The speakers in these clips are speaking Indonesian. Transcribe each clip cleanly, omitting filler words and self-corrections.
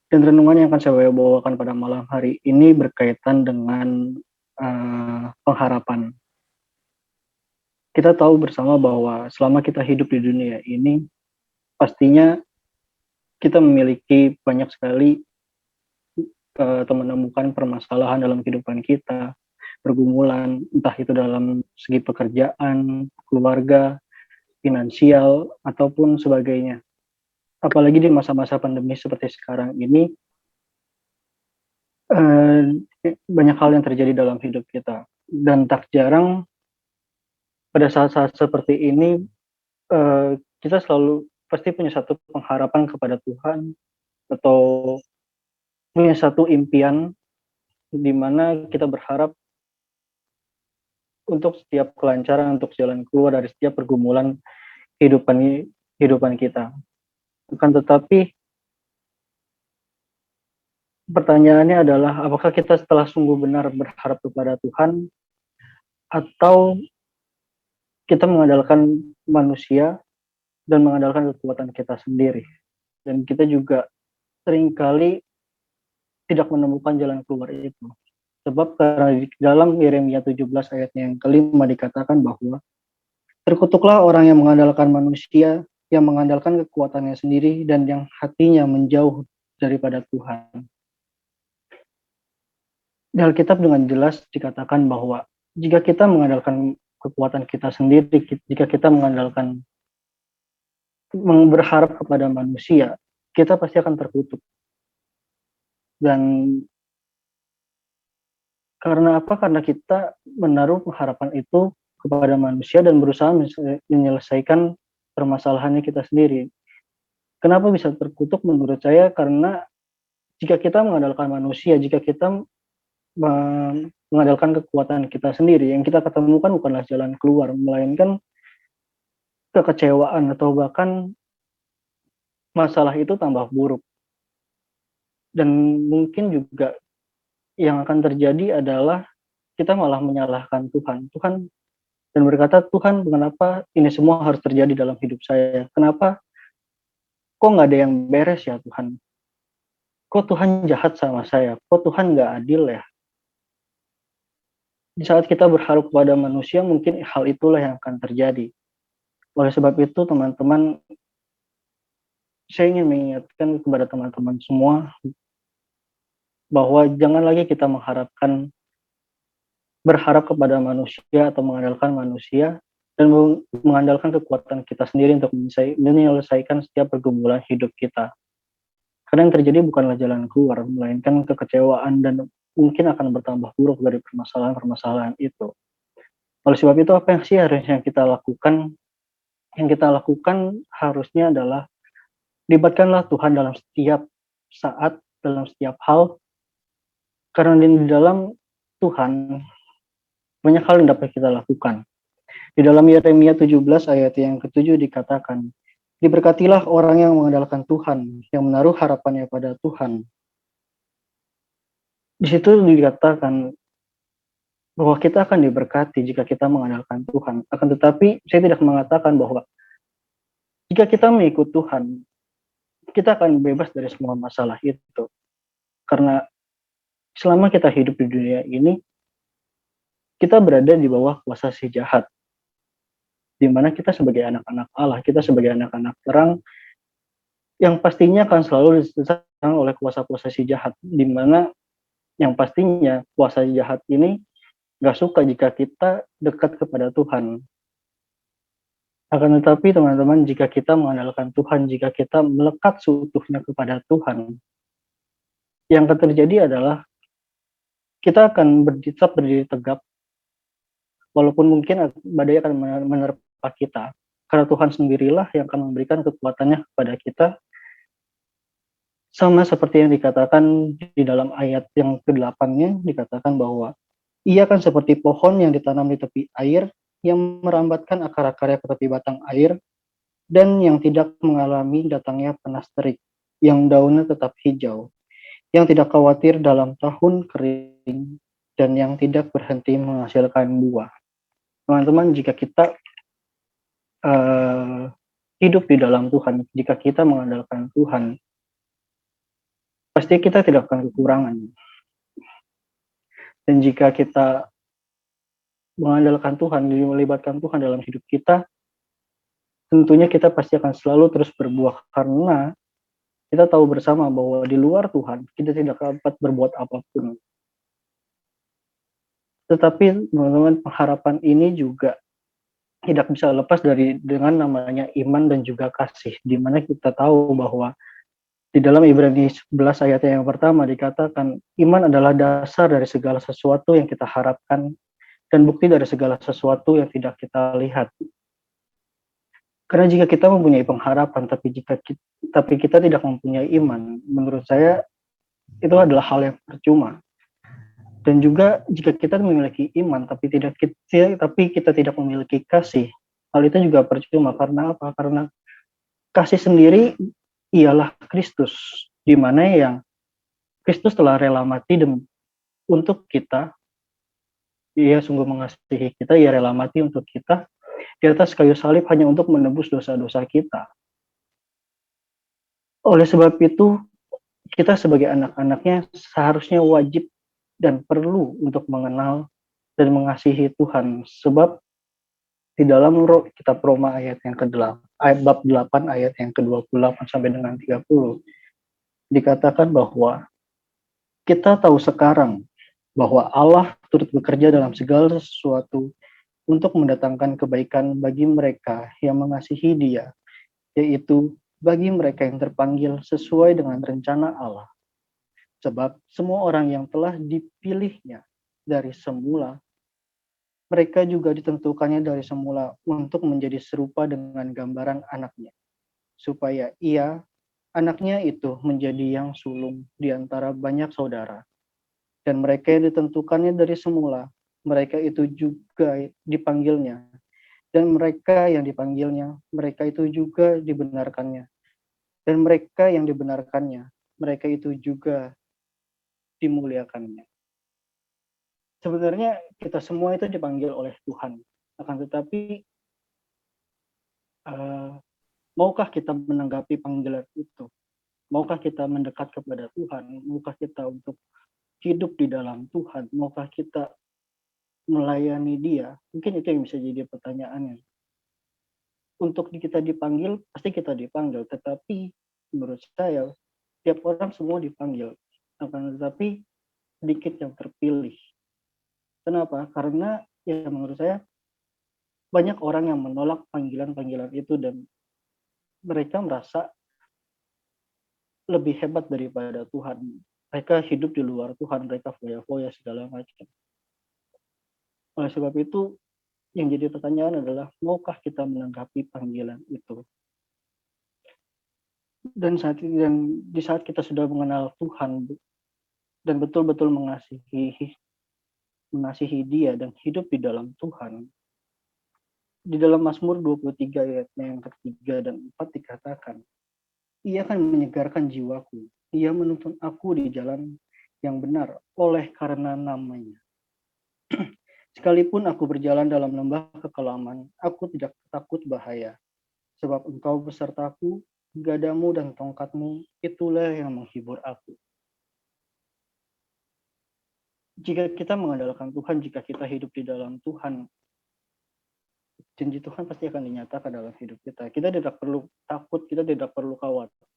Dan renungan yang akan saya bawakan pada malam hari ini berkaitan dengan pengharapan. Kita tahu bersama bahwa selama kita hidup di dunia ini, pastinya kita memiliki banyak sekali menemukan permasalahan dalam kehidupan kita, pergumulan, entah itu dalam segi pekerjaan, keluarga, finansial, ataupun sebagainya. Apalagi di masa-masa pandemi seperti sekarang ini, eh, banyak hal yang terjadi dalam hidup kita. Dan tak jarang pada saat-saat seperti ini, kita selalu pasti punya satu pengharapan kepada Tuhan, atau punya satu impian di mana kita berharap untuk setiap kelancaran, untuk jalan keluar dari setiap pergumulan kehidupan kehidupan kita. Akan tetapi pertanyaannya adalah apakah kita setelah sungguh benar berharap kepada Tuhan, atau kita mengandalkan manusia dan mengandalkan kekuatan kita sendiri. Dan kita juga seringkali tidak menemukan jalan keluar itu. Sebab karena di dalam Yeremia 17 ayatnya yang kelima dikatakan bahwa terkutuklah orang yang mengandalkan manusia, yang mengandalkan kekuatannya sendiri, dan yang hatinya menjauh daripada Tuhan. Di Alkitab dengan jelas dikatakan bahwa jika kita mengandalkan kekuatan kita sendiri, jika kita mengandalkan berharap kepada manusia, kita pasti akan terkutuk. Dan karena apa? Karena kita menaruh harapan itu kepada manusia dan berusaha menyelesaikan permasalahannya kita sendiri. Kenapa bisa terkutuk menurut saya? Karena jika kita mengandalkan manusia, jika kita mengandalkan kekuatan kita sendiri, yang kita ketemukan bukanlah jalan keluar, melainkan kekecewaan atau bahkan masalah itu tambah buruk. Dan mungkin juga yang akan terjadi adalah kita malah menyalahkan Tuhan. Dan berkata, Tuhan, kenapa ini semua harus terjadi dalam hidup saya? Kenapa kok nggak ada yang beres ya Tuhan? Kok Tuhan jahat sama saya? Kok Tuhan nggak adil ya? Di saat kita berharap kepada manusia, mungkin hal itulah yang akan terjadi. Oleh sebab itu, teman-teman, saya ingin mengingatkan kepada teman-teman semua bahwa jangan lagi kita berharap kepada manusia atau mengandalkan manusia dan mengandalkan kekuatan kita sendiri untuk menyelesaikan setiap pergumulan hidup kita. Karena yang terjadi bukanlah jalan keluar, melainkan kekecewaan dan mungkin akan bertambah buruk dari permasalahan-permasalahan itu. Oleh sebab itu, apa yang sih harusnya kita lakukan? Yang kita lakukan harusnya adalah libatkanlah Tuhan dalam setiap saat, dalam setiap hal, karena di dalam Tuhan banyak hal yang dapat kita lakukan. Di dalam Yeremia 17 ayat yang ke-7 dikatakan, diberkatilah orang yang mengandalkan Tuhan, yang menaruh harapannya pada Tuhan. Di situ dikatakan bahwa kita akan diberkati jika kita mengandalkan Tuhan. Akan tetapi saya tidak mengatakan bahwa jika kita mengikut Tuhan, kita akan bebas dari semua masalah itu. Karena selama kita hidup di dunia ini, kita berada di bawah kuasa si jahat. Di mana kita sebagai anak-anak Allah, kita sebagai anak-anak terang, yang pastinya akan selalu diserang oleh kuasa-kuasa si jahat. Di mana yang pastinya kuasa jahat ini gak suka jika kita dekat kepada Tuhan. Akan tetapi teman-teman, jika kita mengandalkan Tuhan, jika kita melekat seutuhnya kepada Tuhan, yang akan terjadi adalah kita akan tetap berdiri tegap, walaupun mungkin badai akan menerpa kita. Karena Tuhan sendirilah yang akan memberikan kekuatannya kepada kita, sama seperti yang dikatakan di dalam ayat yang ke-8-nya, dikatakan bahwa ia kan seperti pohon yang ditanam di tepi air, yang merambatkan akar-akarnya ke tepi batang air, dan yang tidak mengalami datangnya panas terik, yang daunnya tetap hijau, yang tidak khawatir dalam tahun kering, dan yang tidak berhenti menghasilkan buah. Teman-teman, jika kita hidup di dalam Tuhan, jika kita mengandalkan Tuhan, pasti kita tidak akan kekurangan. Dan jika kita mengandalkan Tuhan, melibatkan Tuhan dalam hidup kita, tentunya kita pasti akan selalu terus berbuah karena kita tahu bersama bahwa di luar Tuhan kita tidak dapat berbuat apapun. Tetapi teman-teman, pengharapan ini juga tidak bisa lepas dengan namanya iman dan juga kasih, di mana kita tahu bahwa di dalam Ibrani 11 ayat yang pertama dikatakan iman adalah dasar dari segala sesuatu yang kita harapkan dan bukti dari segala sesuatu yang tidak kita lihat. Karena jika kita mempunyai pengharapan tapi kita tidak mempunyai iman, menurut saya itu adalah hal yang percuma. Dan juga jika kita memiliki iman tapi kita tidak memiliki kasih, hal itu juga percuma. Karena apa? Karena kasih sendiri ialah Kristus, di mana yang Kristus telah rela mati untuk kita. Ia sungguh mengasihi kita, ia rela mati untuk kita di atas kayu salib hanya untuk menebus dosa-dosa kita. Oleh sebab itu, kita sebagai anak-anaknya seharusnya wajib dan perlu untuk mengenal dan mengasihi Tuhan. Sebab di dalam kitab Roma ayat yang ke-8, bab 8 ayat yang ke-28 sampai dengan 30, dikatakan bahwa kita tahu sekarang bahwa Allah turut bekerja dalam segala sesuatu untuk mendatangkan kebaikan bagi mereka yang mengasihi Dia, yaitu bagi mereka yang terpanggil sesuai dengan rencana Allah. Sebab semua orang yang telah dipilihnya dari semula, mereka juga ditentukannya dari semula untuk menjadi serupa dengan gambaran anaknya, supaya anaknya itu menjadi yang sulung di antara banyak saudara. Dan mereka yang ditentukannya dari semula, mereka itu juga dipanggilnya. Dan mereka yang dipanggilnya, mereka itu juga dibenarkannya. Dan mereka yang dibenarkannya, mereka itu juga dimuliakannya. Sebenarnya kita semua itu dipanggil oleh Tuhan. Akan tetapi, maukah kita menanggapi panggilan itu? Maukah kita mendekat kepada Tuhan? Maukah kita untuk hidup di dalam Tuhan? Maukah kita melayani Dia? Mungkin itu yang bisa jadi pertanyaannya. Untuk kita dipanggil, pasti kita dipanggil. Tetapi menurut saya, tiap orang semua dipanggil. Akan tetapi, sedikit yang terpilih. Kenapa? Karena ya menurut saya, banyak orang yang menolak panggilan-panggilan itu dan mereka merasa lebih hebat daripada Tuhan. Mereka hidup di luar Tuhan, mereka foya-foya segala macam. Oleh sebab itu, yang jadi pertanyaan adalah, maukah kita menanggapi panggilan itu? Dan di saat kita sudah mengenal Tuhan dan betul-betul mengasihi Dia dan hidup di dalam Tuhan, di dalam Mazmur 23 ayatnya yang ketiga dan 4 dikatakan, Ia akan menyegarkan jiwaku, Ia menuntun aku di jalan yang benar oleh karena namanya. Sekalipun aku berjalan dalam lembah kekelaman, aku tidak takut bahaya, sebab Engkau besertaku, gadamu dan tongkatmu, itulah yang menghibur aku. Jika kita mengandalkan Tuhan, jika kita hidup di dalam Tuhan, janji Tuhan pasti akan dinyatakan dalam hidup kita. Kita tidak perlu takut, kita tidak perlu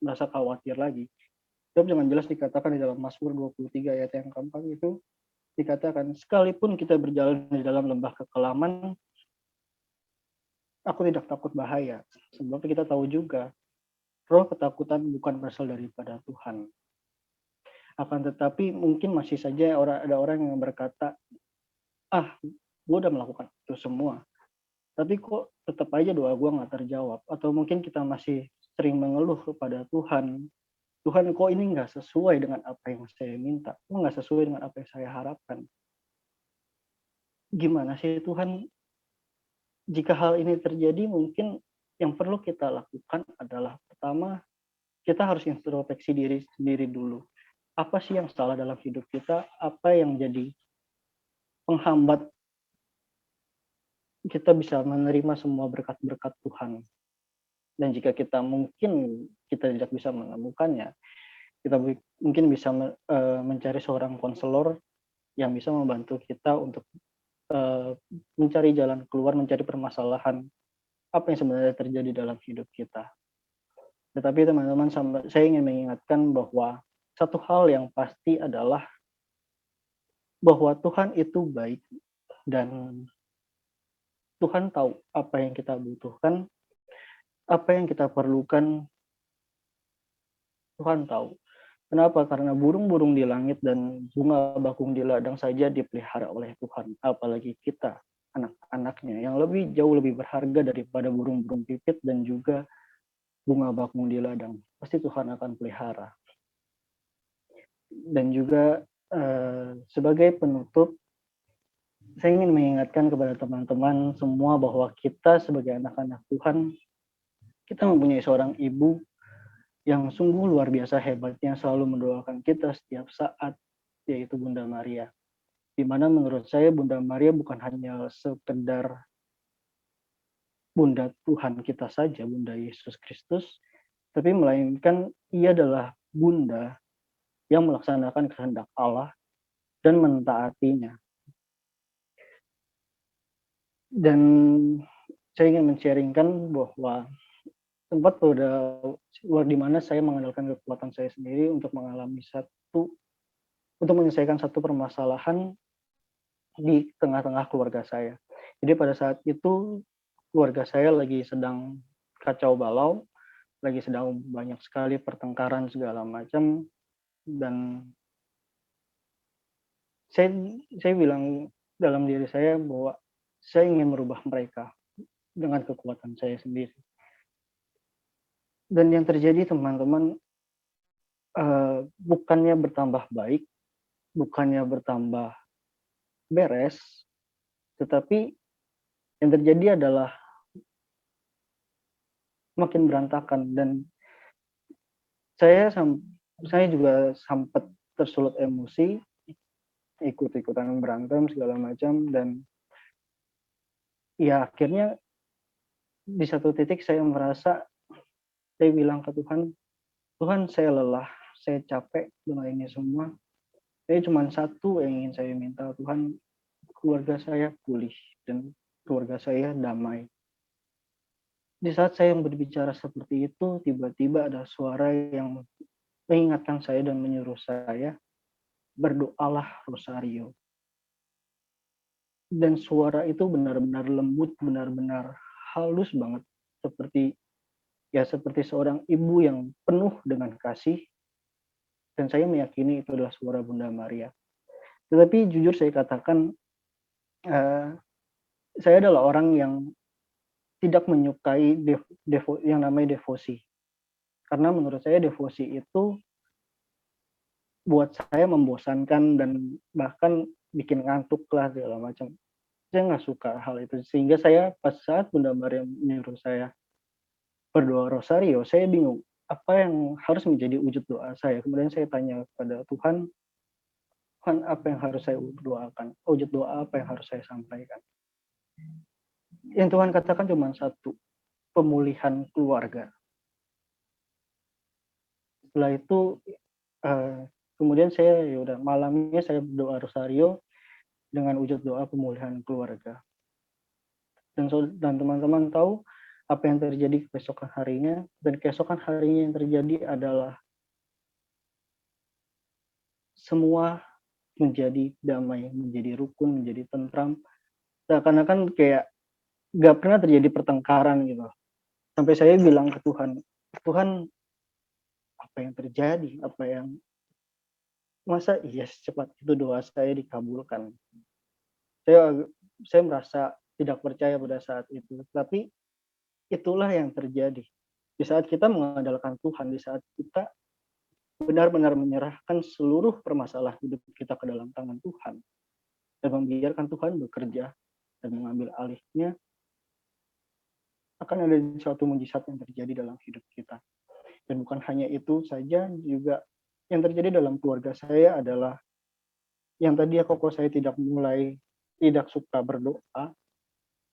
merasa khawatir lagi. Sebab dengan jelas dikatakan di dalam Mazmur 23 ayat yang keempat itu, dikatakan, sekalipun kita berjalan di dalam lembah kekelaman, aku tidak takut bahaya. Sebab kita tahu juga, roh ketakutan bukan berasal daripada Tuhan. Akan tetapi mungkin masih saja ada orang yang berkata, gue udah melakukan itu semua. Tapi kok tetap aja doa gue nggak terjawab. Atau mungkin kita masih sering mengeluh kepada Tuhan. Tuhan, kok ini nggak sesuai dengan apa yang saya minta? Kok nggak sesuai dengan apa yang saya harapkan? Gimana sih Tuhan? Jika hal ini terjadi, mungkin yang perlu kita lakukan adalah pertama, kita harus introspeksi diri sendiri dulu. Apa sih yang salah dalam hidup kita? Apa yang jadi penghambat kita bisa menerima semua berkat-berkat Tuhan? Dan jika kita tidak bisa menemukannya, kita mungkin bisa mencari seorang konselor yang bisa membantu kita untuk mencari jalan keluar, mencari permasalahan apa yang sebenarnya terjadi dalam hidup kita. Tetapi teman-teman, saya ingin mengingatkan bahwa satu hal yang pasti adalah bahwa Tuhan itu baik dan Tuhan tahu apa yang kita butuhkan, apa yang kita perlukan, Tuhan tahu. Kenapa? Karena burung-burung di langit dan bunga bakung di ladang saja dipelihara oleh Tuhan, apalagi kita, anak-anaknya, yang jauh lebih berharga daripada burung-burung pipit dan juga bunga bakung di ladang. Pasti Tuhan akan pelihara. Dan juga sebagai penutup, saya ingin mengingatkan kepada teman-teman semua bahwa kita sebagai anak-anak Tuhan, kita mempunyai seorang ibu yang sungguh luar biasa hebatnya, selalu mendoakan kita setiap saat, yaitu Bunda Maria. Di mana menurut saya Bunda Maria bukan hanya sekedar Bunda Tuhan kita saja, Bunda Yesus Kristus, tapi melainkan ia adalah Bunda yang melaksanakan kehendak Allah dan mentaatinya. Dan saya ingin men-sharing-kan bahwa tempat di mana saya mengandalkan kekuatan saya sendiri untuk menyelesaikan satu permasalahan di tengah-tengah keluarga saya. Jadi pada saat itu keluarga saya lagi sedang kacau balau, lagi sedang banyak sekali pertengkaran segala macam, dan saya bilang dalam diri saya bahwa saya ingin merubah mereka dengan kekuatan saya sendiri. Dan yang terjadi teman-teman, bukannya bertambah baik, bukannya bertambah beres, tetapi yang terjadi adalah makin berantakan. Dan saya juga sempat tersulut emosi, ikut-ikutan berantem segala macam, dan ya akhirnya di satu titik saya merasa, saya bilang ke Tuhan, Tuhan saya lelah, saya capek dengan ini semua. Saya cuma satu yang ingin saya minta, Tuhan, keluarga saya pulih dan keluarga saya damai. Di saat saya berbicara seperti itu, tiba-tiba ada suara yang mengingatkan saya dan menyuruh saya, berdoalah rosario. Dan suara itu benar-benar lembut, benar-benar halus banget, seperti seorang ibu yang penuh dengan kasih, dan saya meyakini itu adalah suara Bunda Maria. Tetapi jujur saya katakan, saya adalah orang yang tidak menyukai yang namanya devosi. Karena menurut saya devosi itu buat saya membosankan dan bahkan bikin ngantuk lah segala macam. Saya nggak suka hal itu. Sehingga saya pas saat Bunda Maria menyuruh saya berdoa rosario, saya bingung apa yang harus menjadi wujud doa saya. Kemudian saya tanya kepada Tuhan, Tuhan apa yang harus saya doakan? Wujud doa apa yang harus saya sampaikan? Yang Tuhan katakan cuma satu, pemulihan keluarga. Setelah itu kemudian saya malamnya saya berdoa rosario dengan wujud doa pemulihan keluarga. Dan teman-teman tahu apa yang terjadi keesokan harinya, dan keesokan harinya yang terjadi adalah semua menjadi damai, menjadi rukun, menjadi tentram. Seakan-akan kayak gak pernah terjadi pertengkaran gitu. Sampai saya bilang ke Tuhan, Tuhan apa yang terjadi? Masa iya secepat itu doa saya dikabulkan? Saya merasa tidak percaya pada saat itu. Tapi itulah yang terjadi. Di saat kita mengandalkan Tuhan, di saat kita benar-benar menyerahkan seluruh permasalahan hidup kita ke dalam tangan Tuhan, dan membiarkan Tuhan bekerja dan mengambil alihnya, akan ada suatu mujizat yang terjadi dalam hidup kita. Dan bukan hanya itu saja, juga yang terjadi dalam keluarga saya adalah yang tadi koko saya tidak suka berdoa,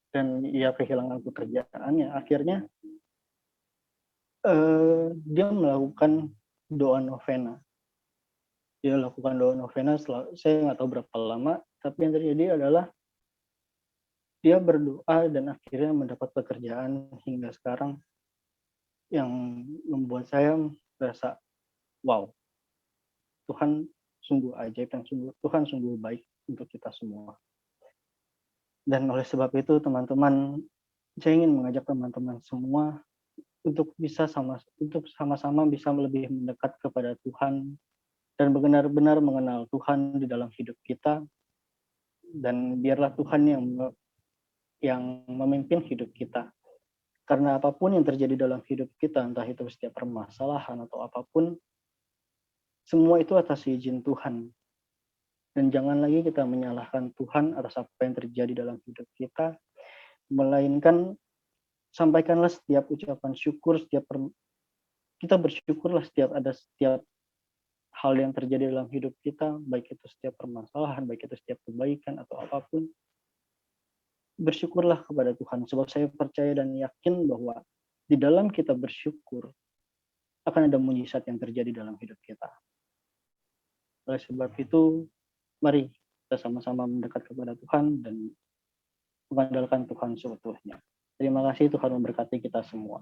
dan ia kehilangan pekerjaannya. Akhirnya dia melakukan doa novena. Dia lakukan doa novena saya nggak tahu berapa lama, tapi yang terjadi adalah dia berdoa dan akhirnya mendapat pekerjaan hingga sekarang yang membuat saya merasa, wow, Tuhan sungguh ajaib dan Tuhan sungguh baik untuk kita semua. Dan oleh sebab itu teman-teman, saya ingin mengajak teman-teman semua untuk sama-sama bisa lebih mendekat kepada Tuhan dan benar-benar mengenal Tuhan di dalam hidup kita, dan biarlah Tuhan yang memimpin hidup kita. Karena apapun yang terjadi dalam hidup kita, entah itu setiap permasalahan atau apapun, semua itu atas izin Tuhan. Dan jangan lagi kita menyalahkan Tuhan atas apa yang terjadi dalam hidup kita, melainkan sampaikanlah setiap ucapan syukur, kita bersyukurlah setiap hal yang terjadi dalam hidup kita, baik itu setiap permasalahan, baik itu setiap kebaikan atau apapun. Bersyukurlah kepada Tuhan, sebab saya percaya dan yakin bahwa di dalam kita bersyukur akan ada mujizat yang terjadi dalam hidup kita. Oleh sebab itu, mari kita sama-sama mendekat kepada Tuhan dan mengandalkan Tuhan seutuhnya. Terima kasih, Tuhan memberkati kita semua.